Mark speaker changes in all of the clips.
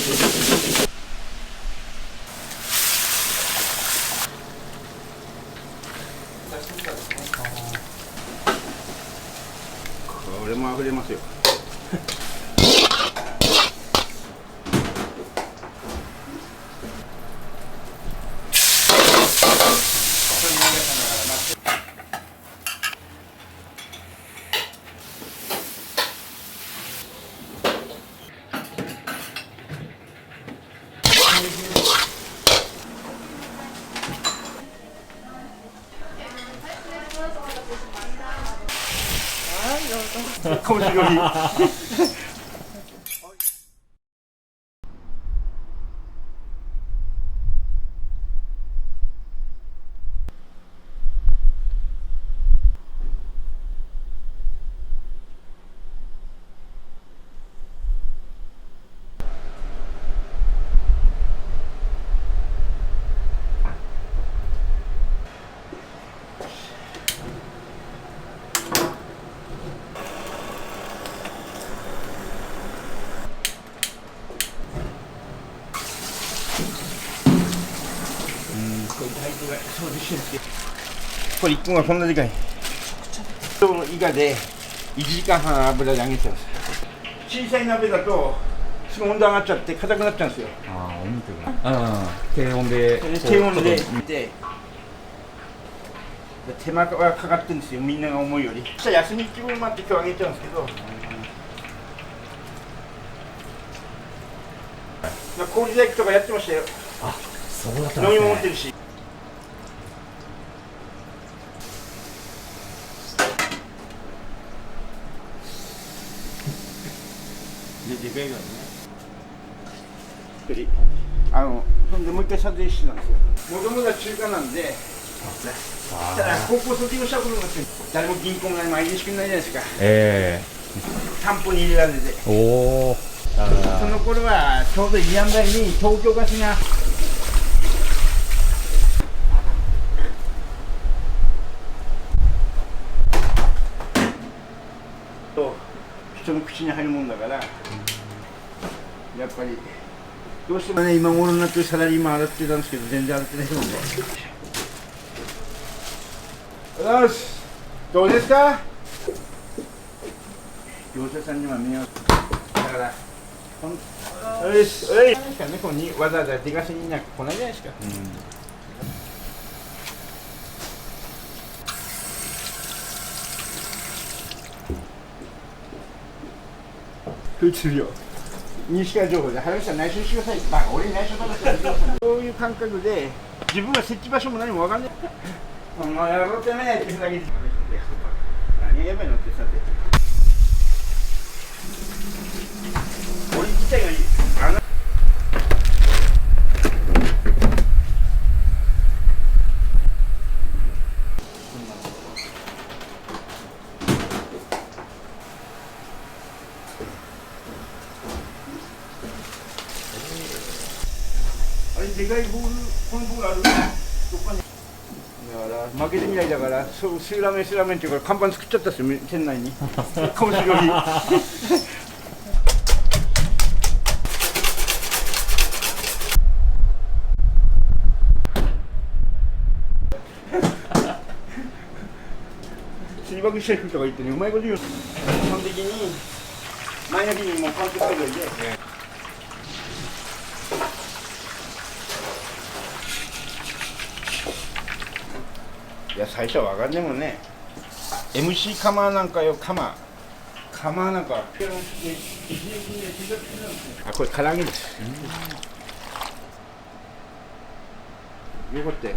Speaker 1: これも溢れますよ。面白い。これ1個がこんなでかい。今日のイカで1時間半油で揚げてます。小さい鍋だとすぐ温度上がっちゃって硬くなっちゃうんですよ。
Speaker 2: ああ、お肉が。低温で。
Speaker 1: 低温で見て、手間はかかってるんですよ、みんなが思うより。明日休み気分もあって今日揚げちゃうんですけど、氷細工とかやってましたよ。
Speaker 2: あ、そうだったんですね。
Speaker 1: 飲み物持ってるし。でかいからね。そんでもう一回撮影してたんですよ。もともとは中華なんで、ただ高校卒業した頃になって誰も銀行もないしくないじゃないですか。担保に入れられて。
Speaker 2: おお。
Speaker 1: その頃はちょうど慰安台に東京ガスが人の口に入るもんだから、やっぱりどうしてもね、今頃になってサラリーマン洗ってたんですけど全然洗ってないもんで。よし、どうですか。業者さんには迷惑だから。よし、猫にわざわざ出稼ぎになんか来ないじゃないですか。空中量西川情報で原口さん内緒にしてください。バカ、俺に内緒だからそういう感覚で自分は設置場所も何も分かんない。この野郎てめえってふざけて何がやばいのってさて、俺自体がでかいボール、このボールあるどっかに。だから負けてみないだから、スーラーメンっていうから看板作っちゃったんですよ、店内に。面白い。釣りバグシェフとか言ってね、うまいこと言う。基本的に前の日にもう完璧作業で。いや、最初は分かんねえもんね。MC カマーなんかよ、カマーなんか。あ、これ唐揚げです。よかったよ。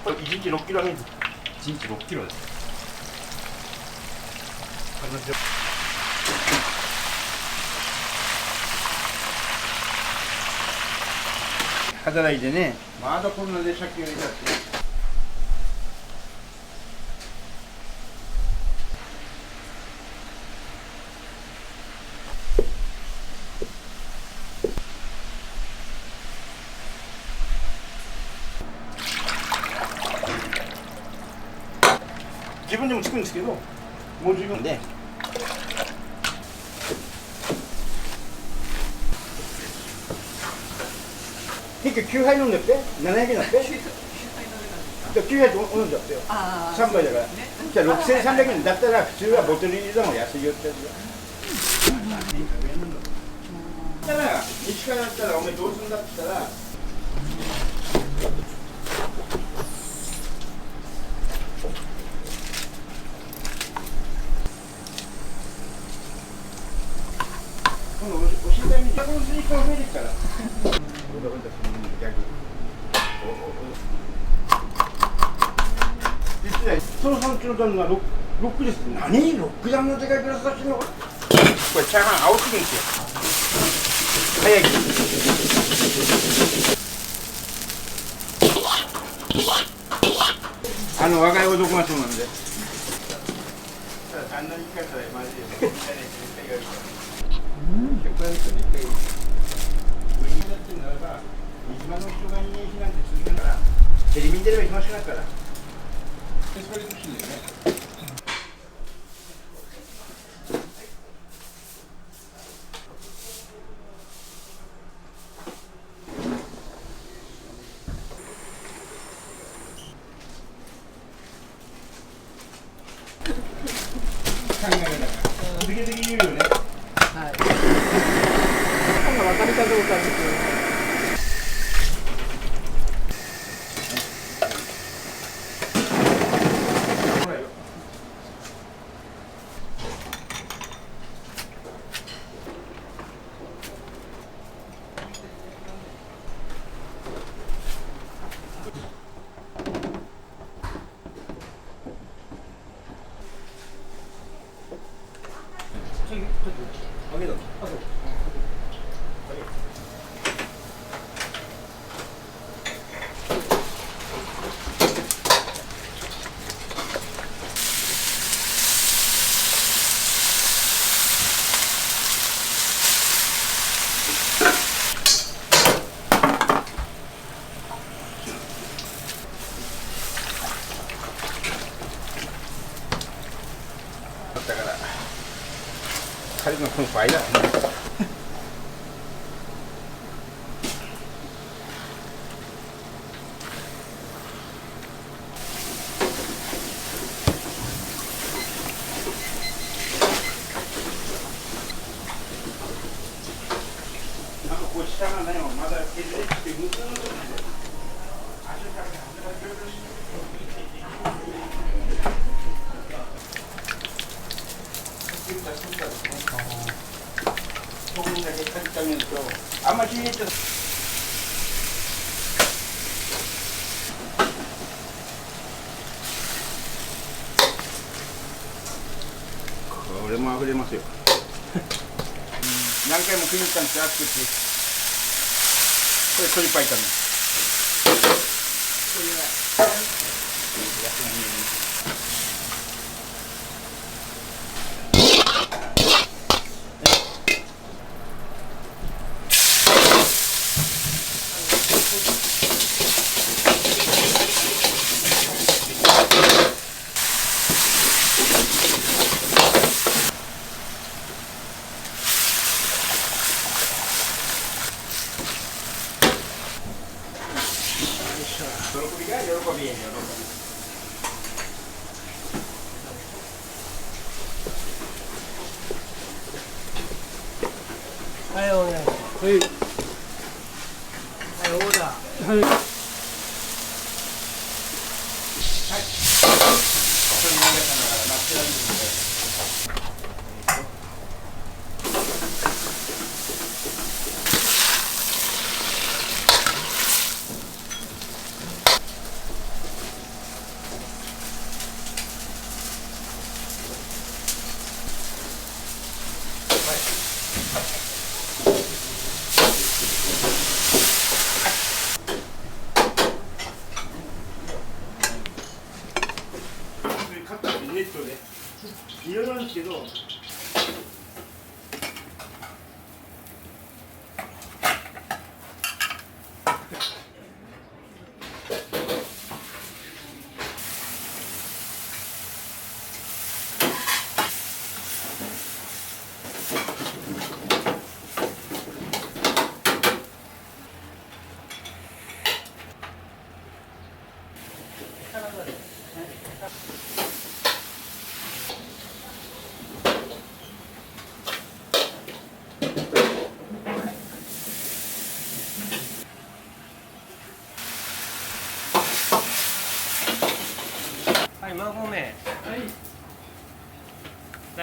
Speaker 1: これ1日6キロ揚げです。
Speaker 2: 1日6キロです。
Speaker 1: 働いてね、まだこんなで借金を入れちゃって。自分でも作るんですけど、もう十分で結局9杯飲んでって700円だって9杯飲んじゃってよ3杯だからじゃあ6300円だったら普通はボトル入りの方が安いよってやつだから西からだったらお前どうするんだって言ったら今度お尻台にこのスニーカー増えてきたら実はその3キロ段がロックです。何ロック段のでかいグラス出してるのこれチャーハン青すぎるんですよ早い若い男がそうなんで旦那に聞かれたらマジで100円と2回上になってるならば一番の人が人間避難って続けながらテレビに出れば忙しくなるからそれで欲しいんだよね考えながら続けて言うよねはい今度分かりかどうかですよねだから彼のこの倍だよねなんかこう下がねまだ削れってむずむずなんで足かけていろいろしてここにだけかけてあげるとあんまり入れちゃうこれも溢れますよ何回も食いに行ったんですよ熱くってこれ鶏白湯これが安いね喜びが喜びへん喜び
Speaker 3: はい、お願いします。はい。はい、オーダー。はい。
Speaker 1: カッターでネットでいろいろあるんですけど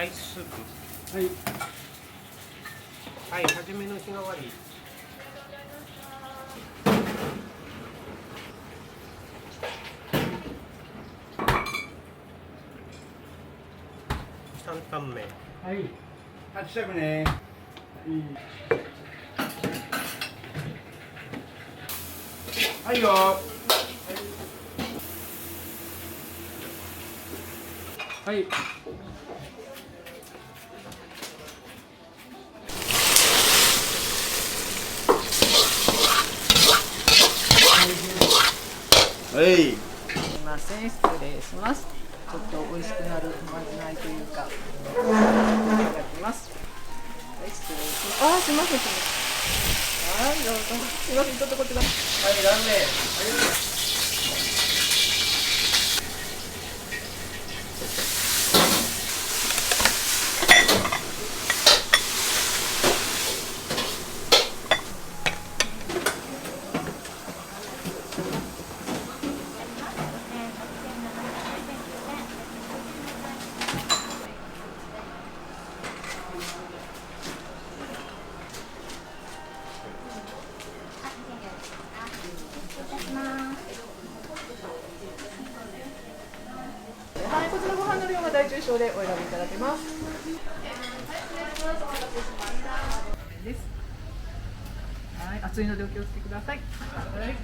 Speaker 4: ライススープ。
Speaker 3: はい。
Speaker 4: はい、初めの日替わり。担々麺。
Speaker 3: はい。
Speaker 1: 8着ね。はいよ。
Speaker 3: はい。
Speaker 1: はい。
Speaker 5: すみません、失礼します。ちょっと美味しくなるまじないというか、いただきます。はい、失礼します。あー、すみません、すみません。はい、どうぞ。すみません、ちょっとこっちが。
Speaker 1: はい、ラーメン。
Speaker 5: はい、こちらご飯の量が大中小でお選びいただけます。です。はい、熱いのでお気をつけください。はい。